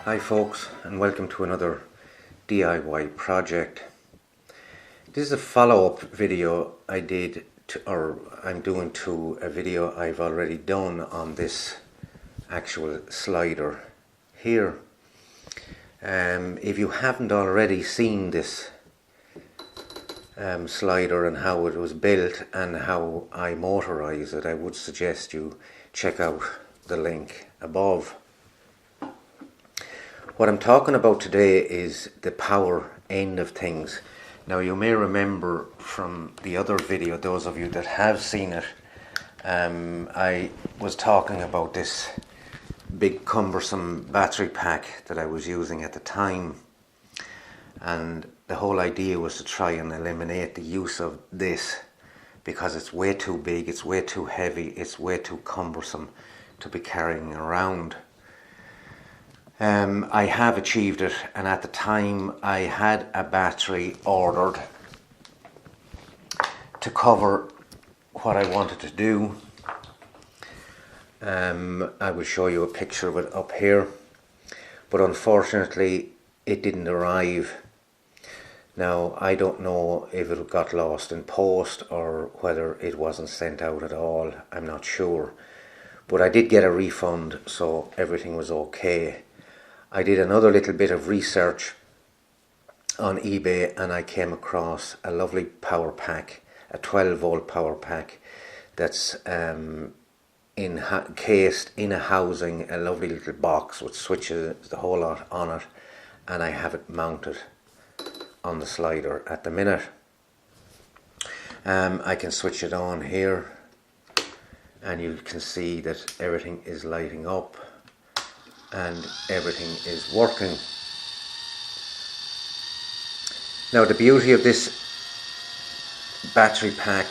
Hi folks, and welcome to another DIY project. This is a follow-up video I did I'm doing to a video I've already done on this actual slider here. If you haven't already seen this slider and how it was built and how I motorize it, I would suggest you check out the link above. What I'm talking about today is the power end of things. Now you may remember from the other video, those of you that have seen it, I was talking about this big cumbersome battery pack that I was using at the time, and the whole idea was to try and eliminate the use of this because it's way too big, it's way too heavy, it's way too cumbersome to be carrying around. I have achieved it, and at the time I had a battery ordered to cover what I wanted to do. I will show you a picture of it up here, but unfortunately it didn't arrive. Now I don't know if it got lost in post or whether it wasn't sent out at all, I'm not sure, but I did get a refund, so everything was okay. I did another little bit of research on eBay and I came across a lovely power pack, a 12-volt power pack that's encased in a housing, a lovely little box with switches, the whole lot on it, and I have it mounted on the slider at the minute. I can switch it on here and you can see that everything is lighting up and everything is working. Now the beauty of this battery pack,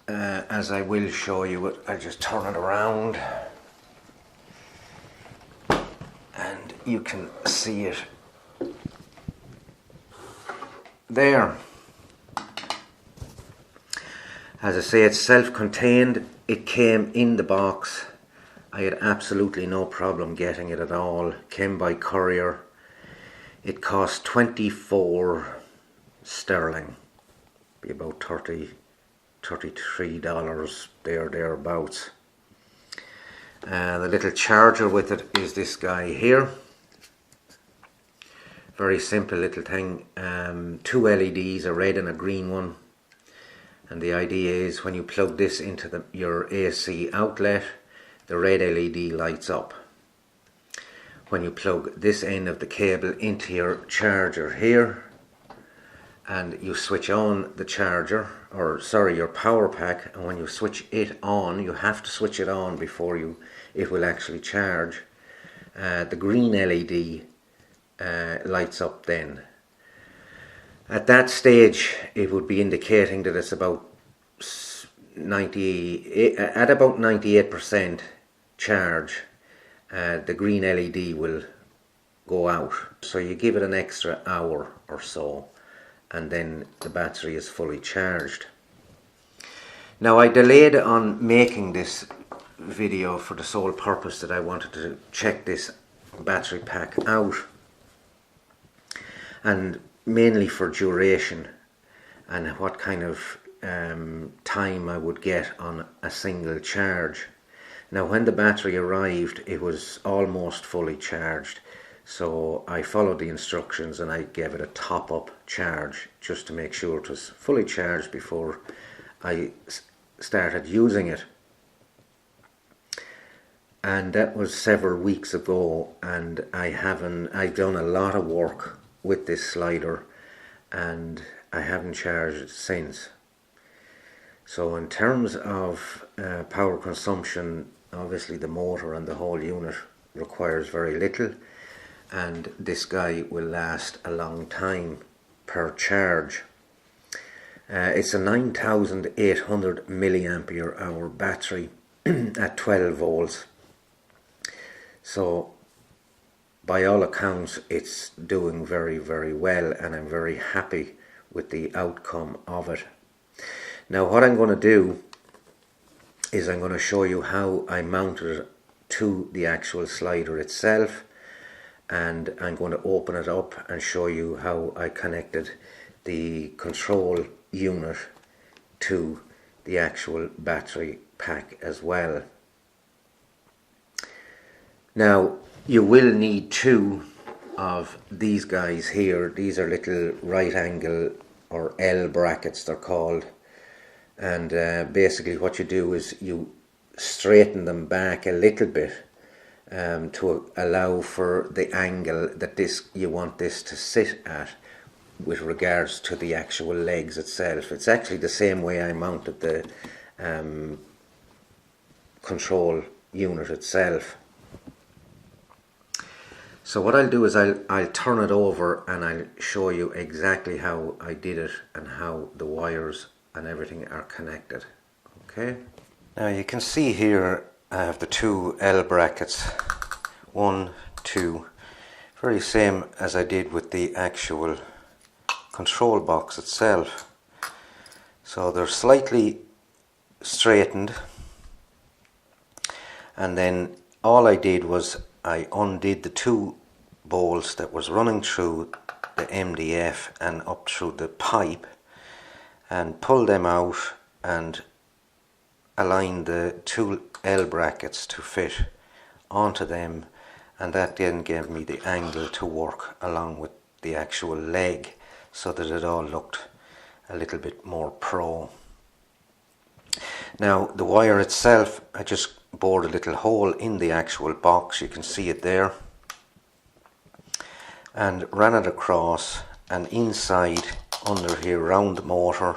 as I will show you it, I just turn it around and you can see it there. As I say, it's self-contained. It came in the box. I had absolutely no problem getting it at all. Came by courier. It cost 24 sterling, be about $33 thereabouts. The little charger with it is this guy here. Very simple little thing. Two LEDs, a red and a green one. And the idea is when you plug this into your AC outlet, the red LED lights up. When you plug this end of the cable into your charger here and you switch on the charger, or sorry, your power pack, and when you switch it on, you have to switch it on before it will actually charge. The green LED lights up then. At that stage it would be indicating that it's about 98% charge. The green LED will go out, so you give it an extra hour or so and then the battery is fully charged. Now I delayed on making this video for the sole purpose that I wanted to check this battery pack out, and mainly for duration and what kind of time I would get on a single charge. Now when the battery arrived it was almost fully charged, so I followed the instructions and I gave it a top-up charge just to make sure it was fully charged before I started using it. And that was several weeks ago, and I've done a lot of work with this slider and I haven't charged it since. So in terms of power consumption, obviously the motor and the whole unit requires very little, and this guy will last a long time per charge. It's a 9800 milliampere hour battery at 12 volts, so by all accounts it's doing very, very well, and I'm very happy with the outcome of it. Now what I'm going to do is I'm going to show you how I mounted it to the actual slider itself, and I'm going to open it up and show you how I connected the control unit to the actual battery pack as well. Now you will need two of these guys here. These are little right angle or L brackets they're called, and basically what you do is you straighten them back a little bit to allow for the angle that you want this to sit at with regards to the actual legs itself. It's actually the same way I mounted the control unit itself. So what I'll do is I'll turn it over and I'll show you exactly how I did it and how the wires and everything are connected. Okay. Now you can see here I have the two L brackets. 1, 2. Very same as I did with the actual control box itself. So they're slightly straightened, and then all I did was I undid the two bolts that was running through the MDF and up through the pipe and pulled them out and aligned the two L brackets to fit onto them, and that then gave me the angle to work along with the actual leg so that it all looked a little bit more pro. Now the wire itself, I just bored a little hole in the actual box, you can see it there, and ran it across, and inside under here round the motor,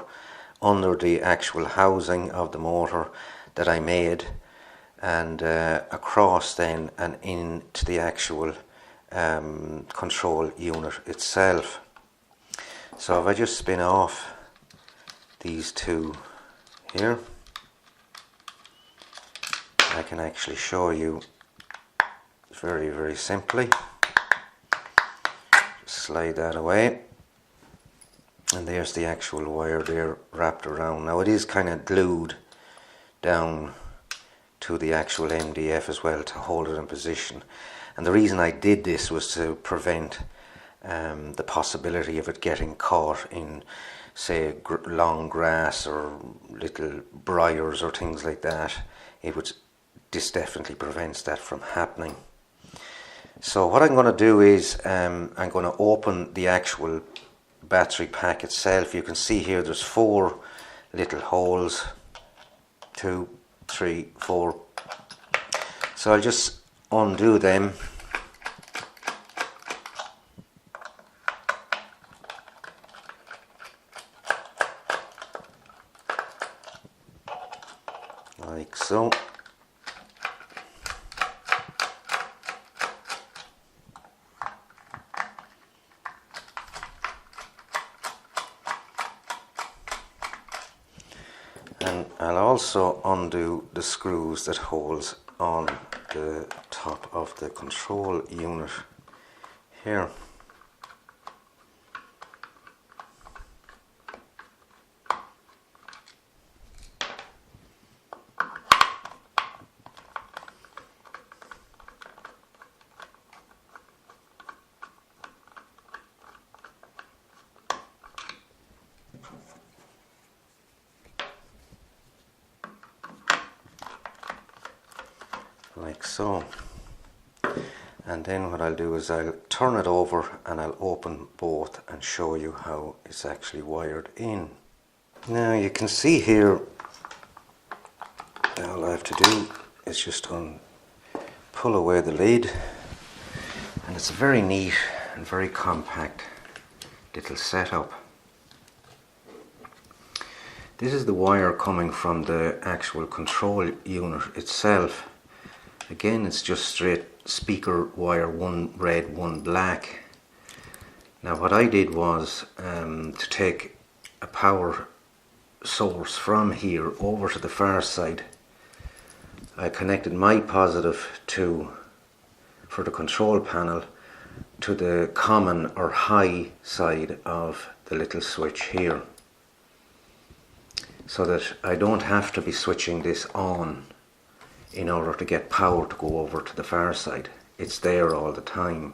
under the actual housing of the motor that I made, and across then and into the actual control unit itself. So if I just spin off these two here, I can actually show you very simply. Slide that away, and there's the actual wire there wrapped around. Now it is kind of glued down to the actual MDF as well to hold it in position, and the reason I did this was to prevent the possibility of it getting caught in, say, long grass or little briars or things like that. This definitely prevents that from happening. So what I'm going to do is I'm going to open the actual battery pack itself. You can see here there's 4 little holes, 2, 3, 4. So I'll just undo them. Like so. And I'll also undo the screws that holds on the top of the control unit here. Like so. And then what I'll do is I'll turn it over and I'll open both and show you how it's actually wired in. Now you can see here, all I have to do is just pull away the lid, and it's a very neat and very compact little setup. This is the wire coming from the actual control unit itself. Again, it's just straight speaker wire, one red, one black. Now what I did was to take a power source from here over to the far side. I connected my positive for the control panel to the common or high side of the little switch here, so that I don't have to be switching this on in order to get power to go over to the far side. It's there all the time.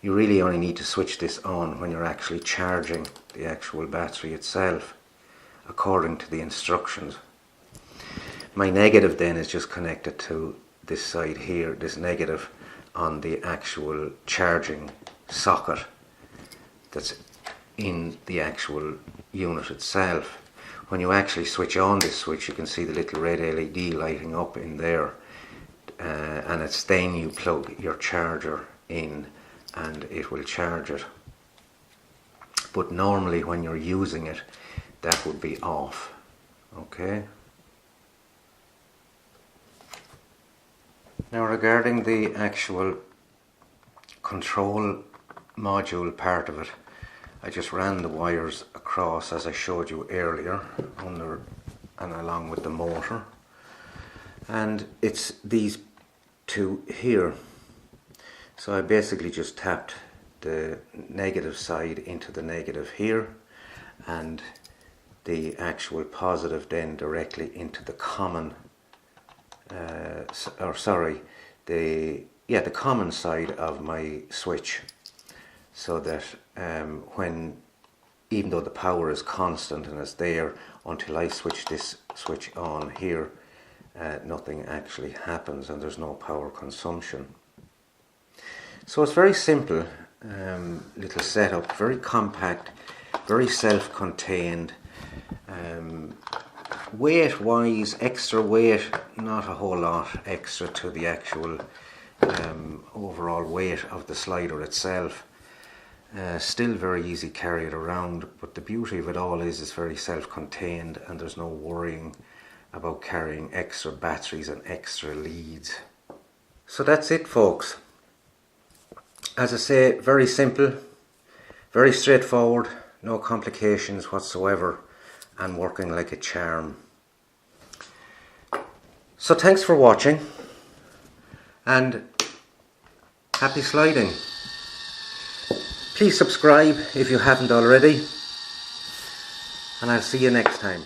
You really only need to switch this on when you're actually charging the actual battery itself, according to the instructions. My negative then is just connected to this side here, this negative on the actual charging socket that's in the actual unit itself. When you actually switch on this switch, you can see the little red LED lighting up in there, and it's then you plug your charger in and it will charge it. But normally when you're using it, that would be off. Okay. Now regarding the actual control module part of it, I just ran the wires across as I showed you earlier, under and along with the motor, and it's these two here. So I basically just tapped the negative side into the negative here, and the actual positive then directly into the common the common side of my switch, so that when, even though the power is constant and it's there until I switch this switch on here, nothing actually happens and there's no power consumption. So it's very simple little setup, very compact, very self-contained. Weight wise, extra weight, not a whole lot extra to the actual overall weight of the slider itself. Still very easy to carry it around, but the beauty of it all is it's very self-contained and there's no worrying about carrying extra batteries and extra leads. So that's it, folks. As I say, very simple, very straightforward, no complications whatsoever, and working like a charm. So thanks for watching, and happy sliding. Please subscribe if you haven't already, and I'll see you next time.